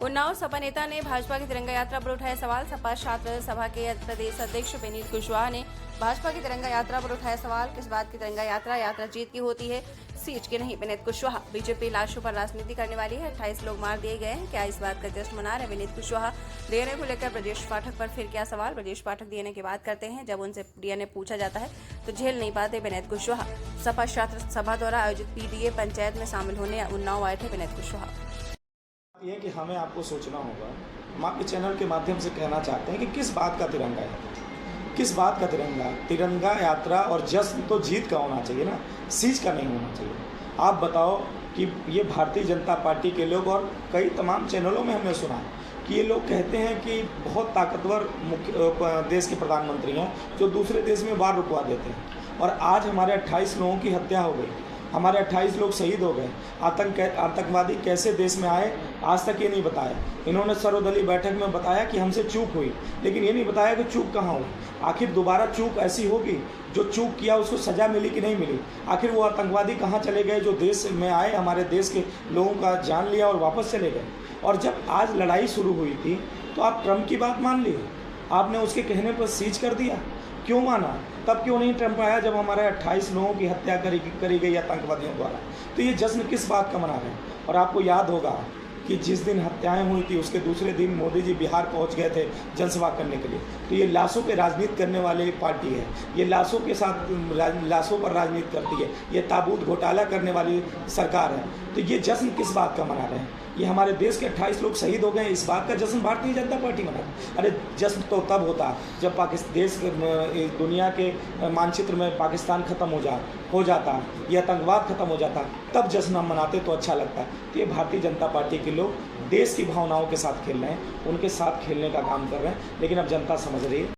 उन्नाव सपा नेता ने भाजपा की तिरंगा यात्रा पर उठाया सवाल। सपा छात्र सभा के प्रदेश अध्यक्ष विनीत कुशवाहा ने भाजपा की तिरंगा यात्रा पर उठाया सवाल। किस बात की तिरंगा यात्रा जीत की होती है, सीट की नहीं। विनीत कुशवाहा, बीजेपी लाशों पर राजनीति करने वाली है। 28 लोग मार दिए गए हैं, क्या इस बात का जश्न मना रहे विनीत कुशवाहा। डीएनए को लेकर ब्रजेश पाठक पर फिर क्या सवाल। ब्रजेश पाठक डीएनए की बात करते हैं, जब उनसे डीएनए पूछा जाता है तो झेल नहीं पाते विनीत कुशवाहा। सपा छात्र सभा द्वारा आयोजित पीडीए पंचायत में शामिल होने उन्नाव आए थे विनीत कुशवाहा। ये कि हमें आपको सोचना होगा। हम आपके चैनल के माध्यम से कहना चाहते हैं कि किस बात का तिरंगा है, किस बात का तिरंगा यात्रा और जश्न तो जीत का होना चाहिए ना, सीज का नहीं होना चाहिए। आप बताओ कि ये भारतीय जनता पार्टी के लोग, और कई तमाम चैनलों में हमने सुना है कि ये लोग कहते हैं कि बहुत ताकतवर देश के प्रधानमंत्री हैं जो दूसरे देश में वार रुकवा देते हैं, और आज हमारे 28 लोगों की हत्या हो गई, हमारे 28 लोग शहीद हो गए। आतंकवादी कैसे देश में आए आज तक ये नहीं बताया। इन्होंने सर्वदलीय बैठक में बताया कि हमसे चूक हुई, लेकिन ये नहीं बताया कि चूक कहाँ हुई। आखिर दोबारा चूक ऐसी होगी, जो चूक किया उसको सज़ा मिली कि नहीं मिली। आखिर वो आतंकवादी कहाँ चले गए जो देश में आए, हमारे देश के लोगों का जान लिया और वापस चले गए। और जब आज लड़ाई शुरू हुई थी तो आप ट्रम्प की बात मान ली, आपने उसके कहने पर सीज कर दिया। क्यों माना? तब क्यों नहीं ट्रम्प आया जब हमारे 28 लोगों की हत्या करी गई आतंकवादियों द्वारा। तो ये जश्न किस बात का मना रहे हैं। और आपको याद होगा कि जिस दिन हत्याएं हुई थी उसके दूसरे दिन मोदी जी बिहार पहुंच गए थे जनसभा करने के लिए। तो ये लाशों पे राजनीति करने वाली पार्टी है, ये लाशों के साथ लाशों पर राजनीति करती है, ये ताबूत घोटाला करने वाली सरकार है। तो ये जश्न किस बात का मना रहे हैं। ये हमारे देश के 28 लोग शहीद हो गए, इस बात का जश्न भारतीय जनता पार्टी मनाती। अरे जश्न तो तब होता जब देश दुनिया के मानचित्र में पाकिस्तान खत्म हो जाता, ये आतंकवाद खत्म हो जाता, तब जश्न हम मनाते तो अच्छा लगता। तो ये भारतीय जनता पार्टी के लोग देश की भावनाओं के साथ खेल रहे हैं, उनके साथ खेलने का काम कर रहे हैं, लेकिन अब जनता समझ रही है।